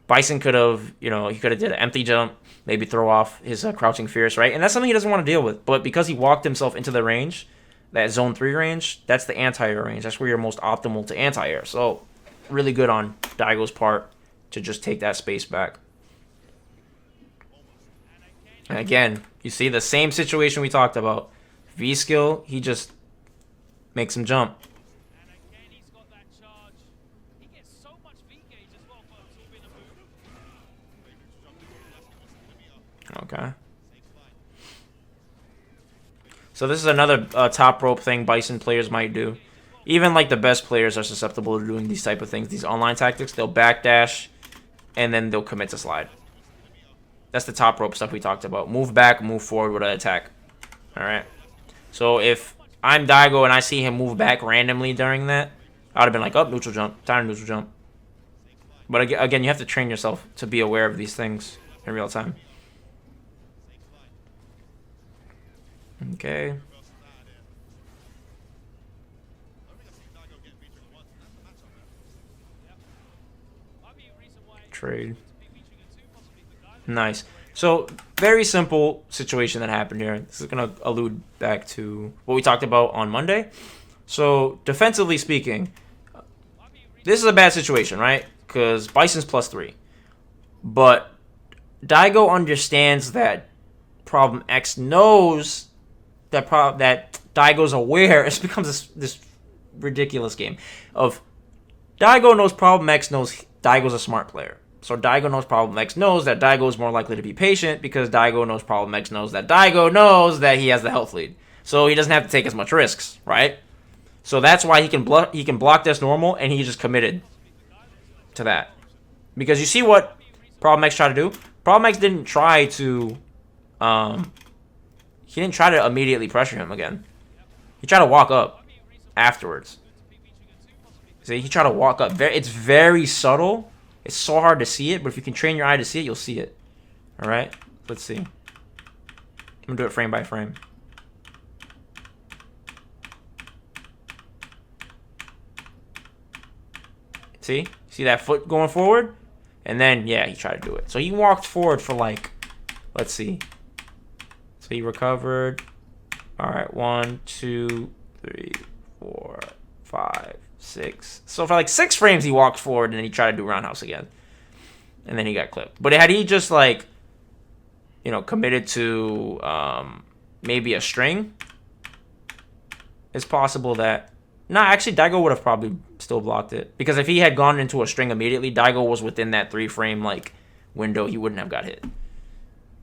Bison could have, you know, he could have did an empty jump, maybe throw off his crouching fierce, right? And that's something he doesn't want to deal with. But because he walked himself into the range, that zone 3 range, that's the anti-air range. That's where you're most optimal to anti-air. So really good on Daigo's part to just take that space back. And again, you see the same situation we talked about. V skill, he just makes him jump. Okay. So this is another top rope thing Bison players might do. Even like the best players are susceptible to doing these type of things, these online tactics. They'll backdash, and then they'll commit to slide. That's the top rope stuff we talked about. Move back, move forward with an attack. Alright. So if I'm Daigo and I see him move back randomly during that, I would have been like, oh, neutral jump. Time to neutral jump. But again, you have to train yourself to be aware of these things in real time. Okay. Trade. Nice. So, very simple situation that happened here. This is going to allude back to what we talked about on Monday. So, defensively speaking, this is a bad situation, right? Because Bison's +3. But Daigo understands that Problem X knows that Daigo's aware. It becomes this ridiculous game of Daigo knows Problem X knows Daigo's a smart player. So Daigo knows Problem X knows that Daigo is more likely to be patient because Daigo knows Problem X knows that Daigo knows that he has the health lead. So he doesn't have to take as much risks, right? So that's why he can block this normal, and he just committed to that. Because you see what Problem X tried to do? Problem X didn't try to he didn't try to immediately pressure him again. He tried to walk up afterwards. See, he tried to walk up. It's very subtle. It's so hard to see it, but if you can train your eye to see it, you'll see it. Alright? Let's see. I'm going to do it frame by frame. See? See that foot going forward? And then, yeah, he tried to do it. So he walked forward for like, let's see. So he recovered. All right, 1, 2, 3, 4, 5, 6. So for like 6 frames, he walked forward and then he tried to do roundhouse again. And then he got clipped. But had he just like, you know, committed to maybe a string, it's possible that... Nah, actually, Daigo would have probably still blocked it. Because if he had gone into a string immediately, Daigo was within that 3-frame like window, he wouldn't have got hit.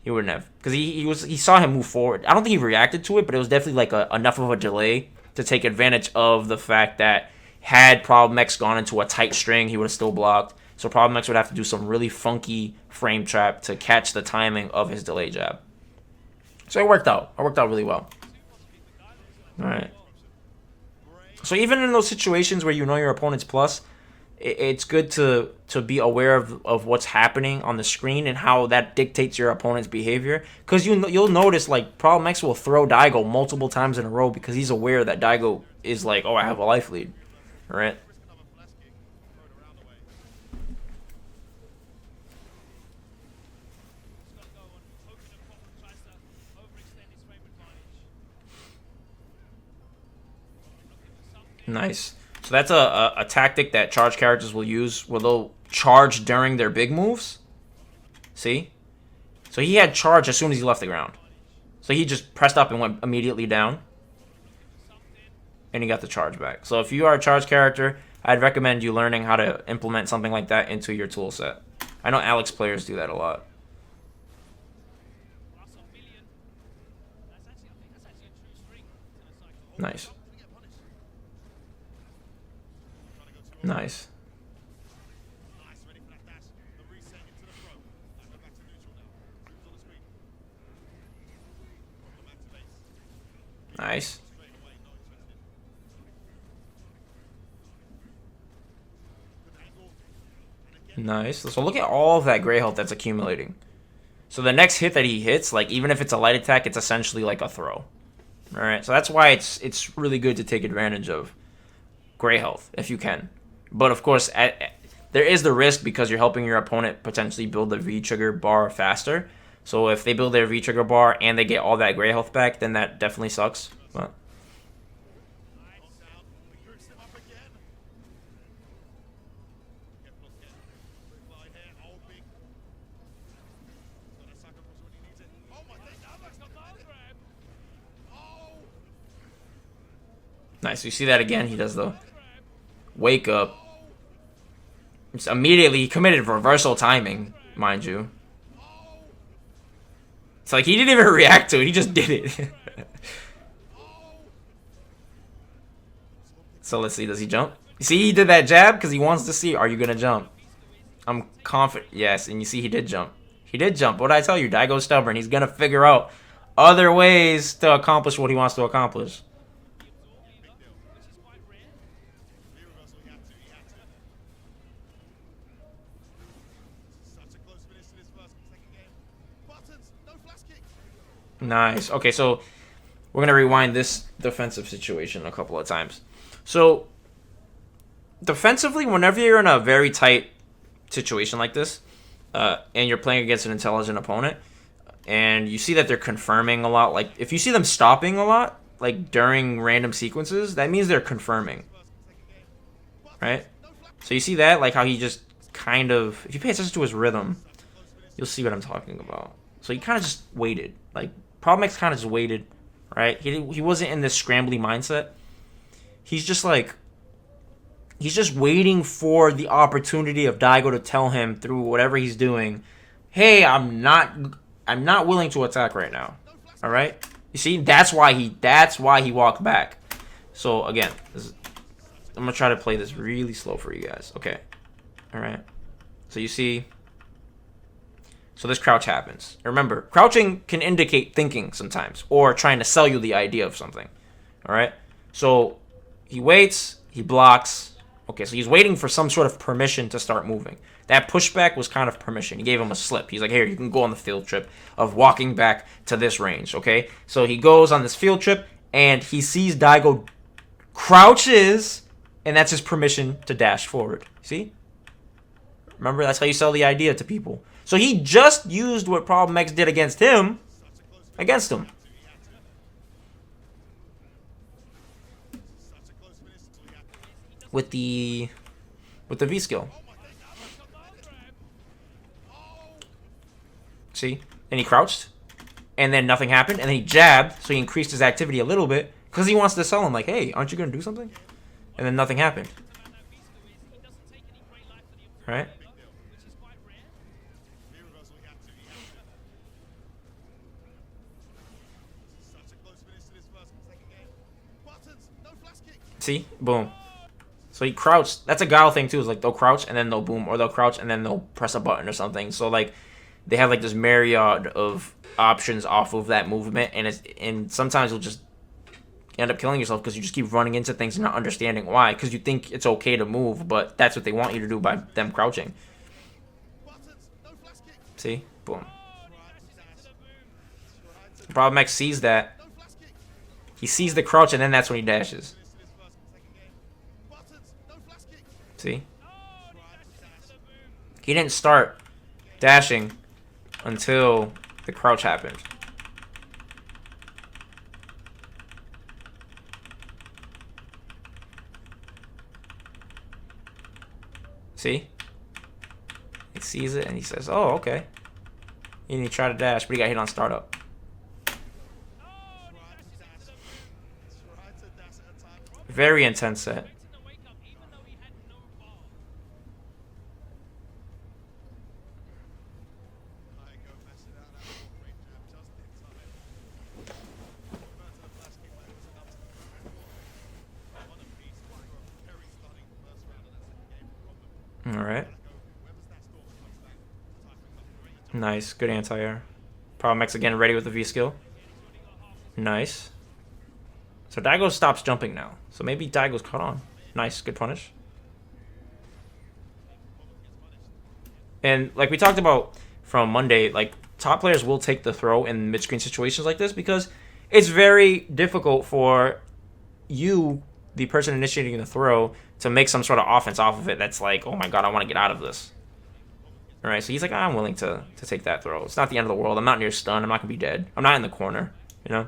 He wouldn't have. Because he saw him move forward. I don't think he reacted to it, but it was definitely like enough of a delay to take advantage of the fact that had Problem X gone into a tight string, he would have still blocked. So Problem X would have to do some really funky frame trap to catch the timing of his delay jab. So it worked out. It worked out really well. Alright. So even in those situations where you know your opponent's plus, it's good to be aware of what's happening on the screen and how that dictates your opponent's behavior. Because you'll notice, like, Problem X will throw Daigo multiple times in a row because he's aware that Daigo is like, oh, I have a life lead. Alright? Nice. So that's a tactic that charge characters will use where they'll charge during their big moves. See? So he had charge as soon as he left the ground. So he just pressed up and went immediately down. And he got the charge back. So if you are a charge character, I'd recommend you learning how to implement something like that into your tool set. I know Alex players do that a lot. Nice. Nice. Nice. Nice. So look at all of that gray health that's accumulating. So the next hit that he hits, like even if it's a light attack, it's essentially like a throw. Alright, so that's why it's really good to take advantage of gray health if you can. But of course, there is the risk because you're helping your opponent potentially build the V-trigger bar faster. So if they build their V-trigger bar and they get all that gray health back, then that definitely sucks. But nice. You see that again? He does the wake up. Just immediately, he committed reversal timing, mind you. It's like he didn't even react to it. He just did it. So let's see. Does he jump? You see he did that jab because he wants to see, are you going to jump? I'm confident. Yes, and you see he did jump. He did jump. What did I tell you? Daigo's stubborn. He's going to figure out other ways to accomplish what he wants to accomplish. Nice. Okay, so we're going to rewind this defensive situation a couple of times. So, defensively, whenever you're in a very tight situation like this, and you're playing against an intelligent opponent, and you see that they're confirming a lot, like, if you see them stopping a lot, like, during random sequences, that means they're confirming. Right? So you see that, like, how he just kind of, if you pay attention to his rhythm, you'll see what I'm talking about. So he kind of just waited. Like, Problem X kind of just waited, right? He wasn't in this scrambly mindset. He's just like, he's just waiting for the opportunity of Daigo to tell him through whatever he's doing, hey, I'm not willing to attack right now. All right? You see, that's why he walked back. So again, I'm gonna try to play this really slow for you guys. Okay. All right. So you see. So this crouch happens. Remember, crouching can indicate thinking sometimes, or trying to sell you the idea of something. All right? So he waits, he blocks. Okay, so he's waiting for some sort of permission to start moving. That pushback was kind of permission. He gave him a slip. He's like, here, you can go on the field trip of walking back to this range, okay? So he goes on this field trip, and he sees Daigo crouches, and that's his permission to dash forward. See? Remember, that's how you sell the idea to people. So he just used what Problem X did against him, against him. With the V skill. See? And he crouched. And then nothing happened. And then he jabbed, so he increased his activity a little bit. Because he wants to sell him, like, hey, aren't you going to do something? And then nothing happened. Right? See? Boom. So he crouched. That's a Guile thing too. Is like they'll crouch and then they'll boom, or they'll crouch and then they'll press a button or something. So like they have like this myriad of options off of that movement, and sometimes you'll just end up killing yourself because you just keep running into things and not understanding why. Because you think it's okay to move, but that's what they want you to do by them crouching. See? Boom. Problem X sees that. He sees the crouch and then that's when he dashes. See? He didn't start dashing until the crouch happened. See? He sees it and he says, oh, okay. And he tried to dash, but he got hit on startup. Very intense set. Alright. Nice. Good anti-air. Problem X again ready with the V skill. Nice. So Daigo stops jumping now. So maybe Daigo's caught on. Nice. Good punish. And like we talked about from Monday, like top players will take the throw in mid-screen situations like this because it's very difficult for you, the person initiating the throw, to make some sort of offense off of it that's like, oh my god, I want to get out of this. Alright, so he's like, I'm willing to take that throw. It's not the end of the world. I'm not near stun. I'm not going to be dead. I'm not in the corner, you know?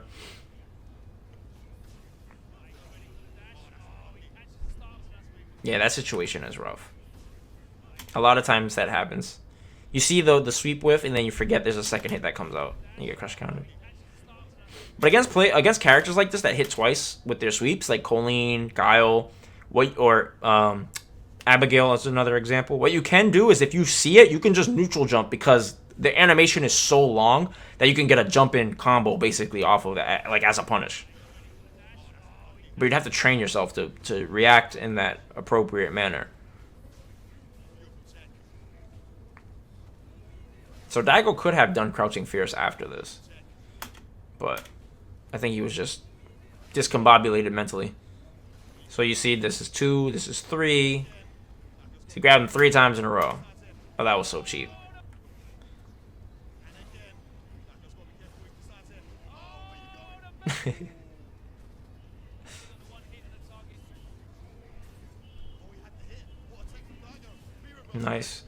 Yeah, that situation is rough. A lot of times that happens. You see the sweep whiff, and then you forget there's a second hit that comes out. And you get crush counted. But against characters like this that hit twice with their sweeps, like Colleen, Guile, Abigail is another example. What you can do is if you see it, you can just neutral jump because the animation is so long that you can get a jump in combo basically off of that, like as a punish. But you'd have to train yourself to react in that appropriate manner. So Daigo could have done Crouching Fierce after this. But I think he was just discombobulated mentally. So you see this is 2, this is 3. So he grabbed him 3 times in a row. Oh, that was so cheap. Nice.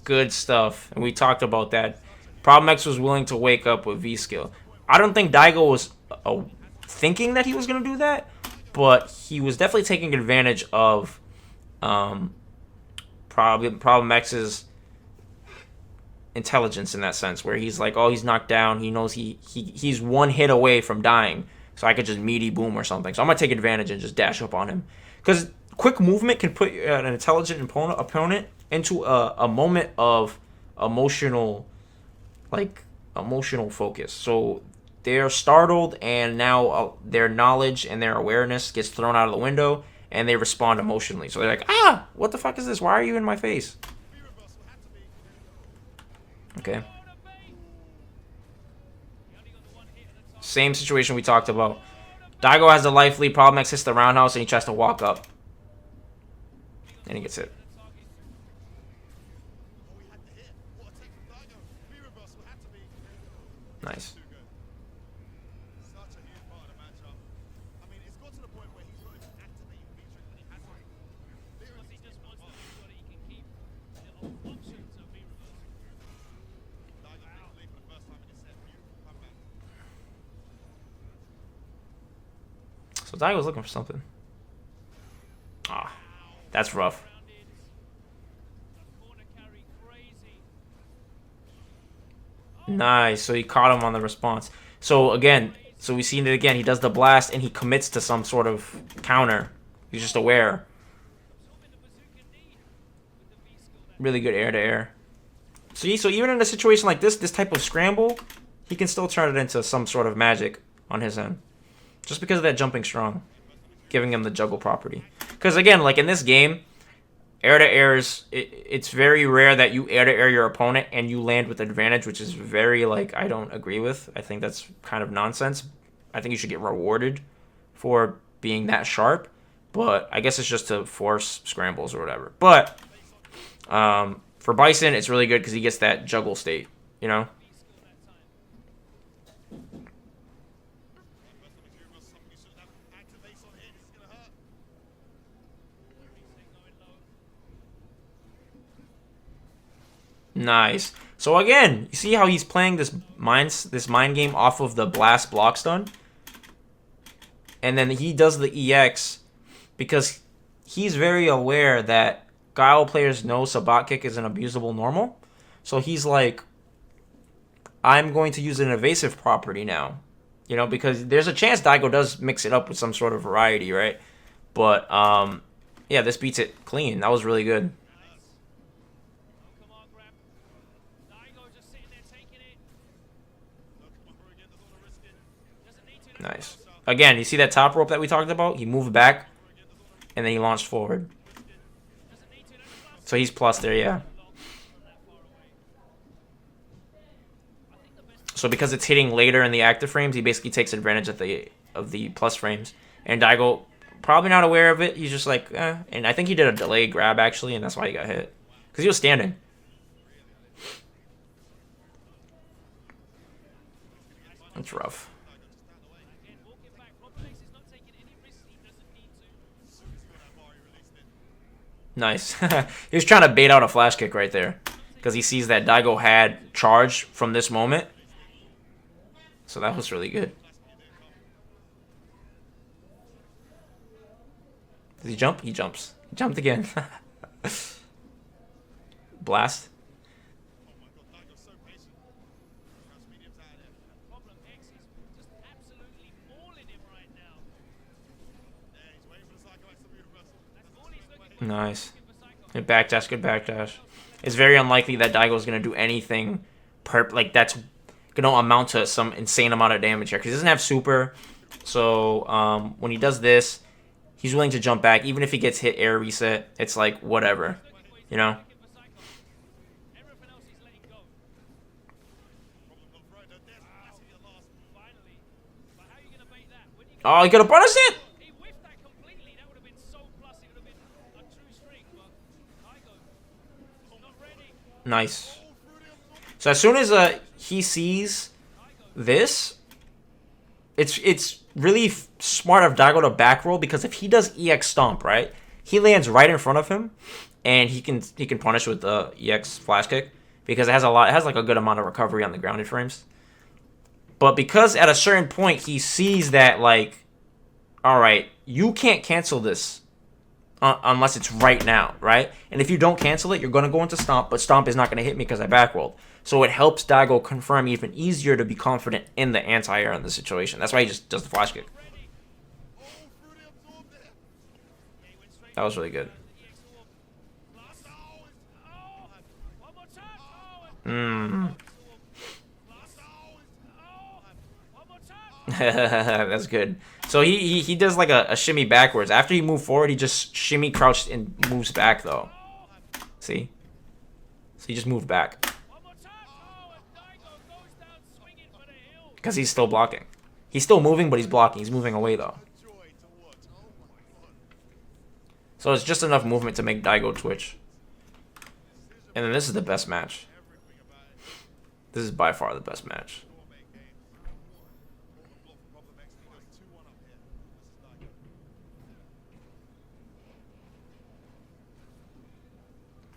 Good stuff. And we talked about that. Problem X was willing to wake up with V-Skill. I don't think Daigo was thinking that he was going to do that, but he was definitely taking advantage of Problem X's intelligence in that sense, where he's like, oh, he's knocked down. He knows he's 1 hit away from dying, so I could just meaty boom or something. So I'm going to take advantage and just dash up on him. Because quick movement can put an intelligent opponent into a moment of emotional focus. So they're startled, and now their knowledge and their awareness gets thrown out of the window, and they respond emotionally. So they're like, ah, what the fuck is this? Why are you in my face? Okay. Same situation we talked about. Daigo has the life lead. Problem X hits the roundhouse, and he tries to walk up. And he gets hit. Nice. So Daigo's looking for something. Ah, that's rough. Nice. So he caught him on the response. So again, so we've seen it again. He does the blast and he commits to some sort of counter. He's just aware. Really good air to air. So even in a situation like this type of scramble, he can still turn it into some sort of magic on his end. Just because of that jumping strong. Giving him the juggle property. Because again, like in this game, air to airs, it's very rare that you air to air your opponent and you land with advantage, which is very, like, I don't agree with. I think that's kind of nonsense. I think you should get rewarded for being that sharp. But I guess it's just to force scrambles or whatever. But for Bison, it's really good because he gets that juggle state, you know? Nice. So again, you see how he's playing this mind game off of the blast block stun? And then he does the EX because he's very aware that Guile players know Sabat Kick is an abusable normal. So he's like, I'm going to use an evasive property now. You know, because there's a chance Daigo does mix it up with some sort of variety, right? But, yeah, this beats it clean. That was really good. Nice. Again, you see that top rope that we talked about? He moved back, and then he launched forward. So he's plus there, yeah. So because it's hitting later in the active frames, he basically takes advantage of the plus frames. And Daigo, probably not aware of it. He's just like, eh. And I think he did a delay grab, actually, and that's why he got hit. Because he was standing. That's rough. Nice. He was trying to bait out a flash kick right there. Because he sees that Daigo had charge from this moment. So that was really good. Does he jump? He jumps. He jumped again. Blast. Nice. Good backdash, good backdash. It's very unlikely that Daigo is going to do anything like that's going to amount to some insane amount of damage here. Because he doesn't have super. So when he does this, he's willing to jump back. Even if he gets hit air reset, it's like whatever. You know? Oh, he could have punished it! Nice. So as soon as he sees this, it's really smart of Daigo to back roll, because if he does EX stomp, right, he lands right in front of him, and he can punish with the EX flash kick because it has like a good amount of recovery on the grounded frames. But because at a certain point he sees that, like, all right, you can't cancel this. Unless it's right now, right? And if you don't cancel it, you're going to go into Stomp, but Stomp is not going to hit me because I backrolled. So it helps Daigo confirm even easier to be confident in the anti-air in the situation. That's why he just does the flash kick. That was really good. That's good. So he does like a shimmy backwards. After he moved forward, he just shimmy crouched and moves back though. See? So he just moved back. Because he's still blocking. He's still moving, but he's blocking. He's moving away though. So it's just enough movement to make Daigo twitch. And then this is the best match. This is by far the best match.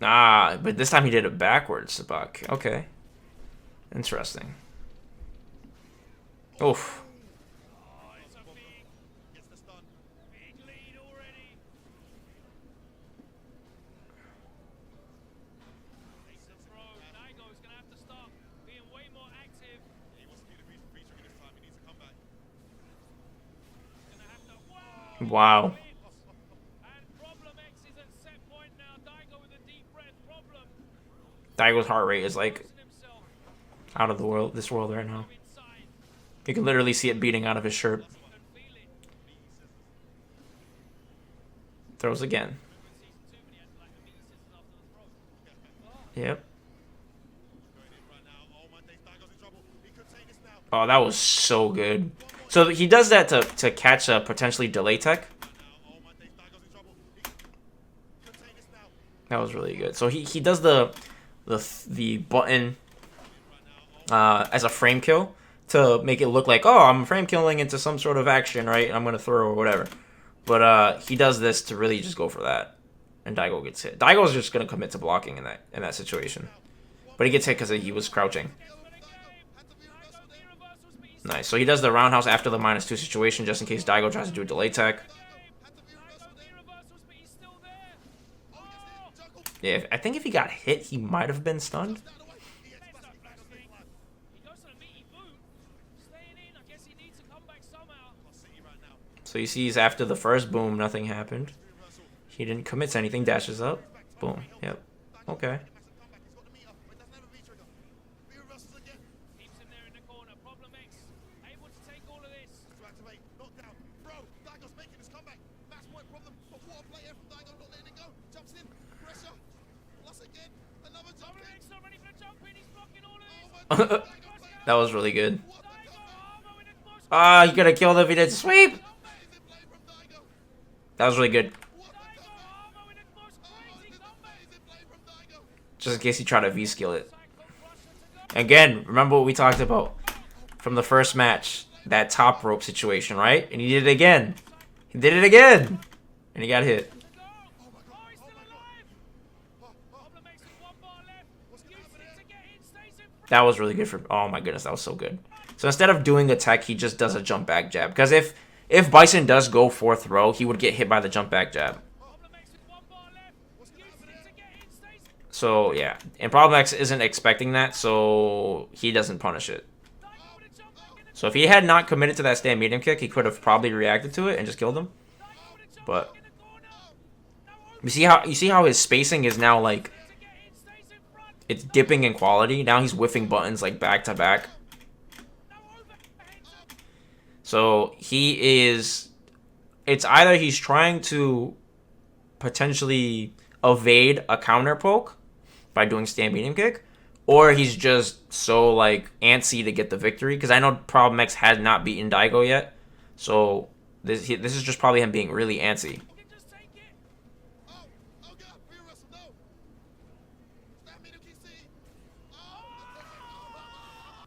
Ah, but this time he did it backwards, Sabak. Okay. Interesting. Oof. Wow. And Problem X is at set point now. Daigo with a deep breath. Problem Daigo's heart rate is like losing himself. out of the world, this world right now. Inside. You can literally see it beating out of his shirt. Can feel it. Throws again. Season 2 when he had like a meat scissors after the throw. Yep. Oh, that was so good. So he does that to catch a potentially delay tech. That was really good. So he does the button as a frame kill to make it look like, oh, I'm frame killing into some sort of action, right? I'm gonna throw or whatever. But he does this to really just go for that, and Daigo gets hit. Daigo's just gonna commit to blocking in that situation, but he gets hit because he was crouching. Nice. So he does the roundhouse after the -2 situation just in case Daigo tries to do a delay tech. Yeah, I think if he got hit, he might have been stunned. So he sees after the first boom, nothing happened. He didn't commit to anything, dashes up. Boom. Yep. Okay. That was really good. Ah, he could have killed if he did sweep. That was really good. Just in case he tried to V-skill it. Again, remember what we talked about from the first match. That top rope situation, right? And he did it again. He did it again. And he got hit. That was really good for... Oh my goodness, that was so good. So instead of doing a tech, he just does a jump back jab. Because if Bison does go for throw, he would get hit by the jump back jab. So yeah, and Problem X isn't expecting that, so he doesn't punish it. So if he had not committed to that stand medium kick, he could have probably reacted to it and just killed him. But you see how his spacing is now like it's dipping in quality. Now he's whiffing buttons like back to back. So he is... It's either he's trying to potentially evade a counter poke by doing stand medium kick, or he's just so like antsy to get the victory. Because I know Problem X has not beaten Daigo yet. So this is just probably him being really antsy.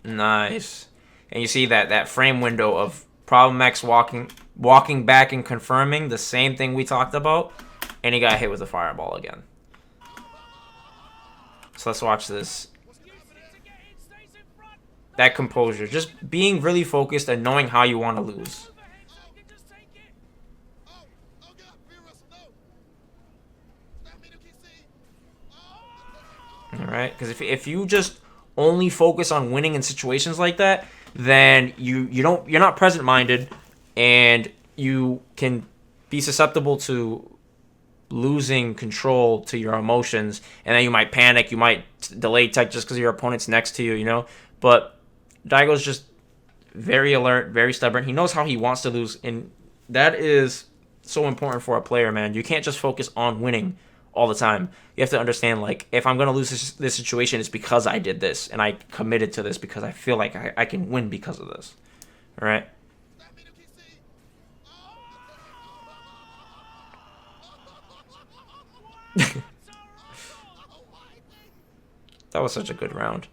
Nice. And you see that frame window of Problem X walking back and confirming the same thing we talked about, and he got hit with a fireball again. So let's watch this. That composure, just being really focused and knowing how you want to lose. All right, because if you just only focus on winning in situations like that, then you're not present-minded, and you can be susceptible to losing control to your emotions, and then you might panic, you might delay tech just because your opponent's next to you, you know. But Daigo's just very alert, very stubborn. He knows how he wants to lose, and that is so important for a player, man. You can't just focus on winning all the time. You have to understand, like, if I'm going to lose this situation, it's because I did this, and I committed to this because I feel like I can win because of this. All right? That was such a good round.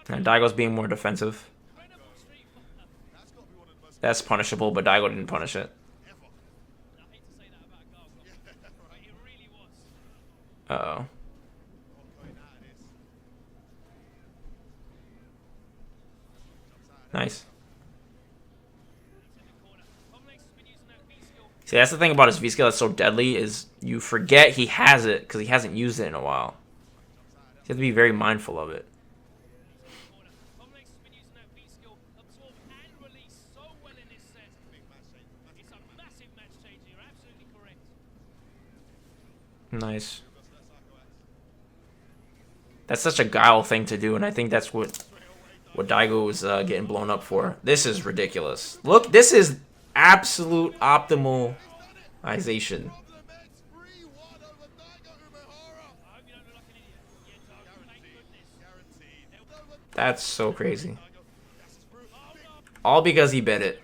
And Daigo's being more defensive. That's punishable, but Daigo didn't punish it. Uh-oh. Nice. See, that's the thing about his V-skill that's so deadly, is you forget he has it because he hasn't used it in a while. You have to be very mindful of it. Nice. That's such a Guile thing to do, and I think that's what Daigo was getting blown up for. This is ridiculous. Look, this is absolute optimalization. That's so crazy. All because he bet it.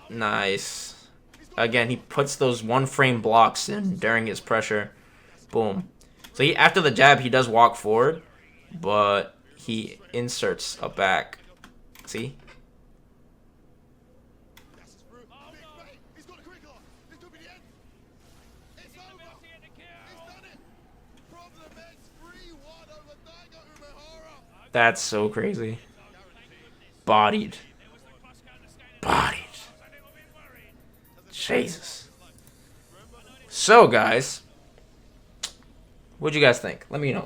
Nice. Again, he puts those one frame blocks in during his pressure. Boom. So he, after the jab, he does walk forward, but he inserts a back. See? That's so crazy. Bodied. Bodied. Jesus. So, guys, what'd you guys think? Let me know.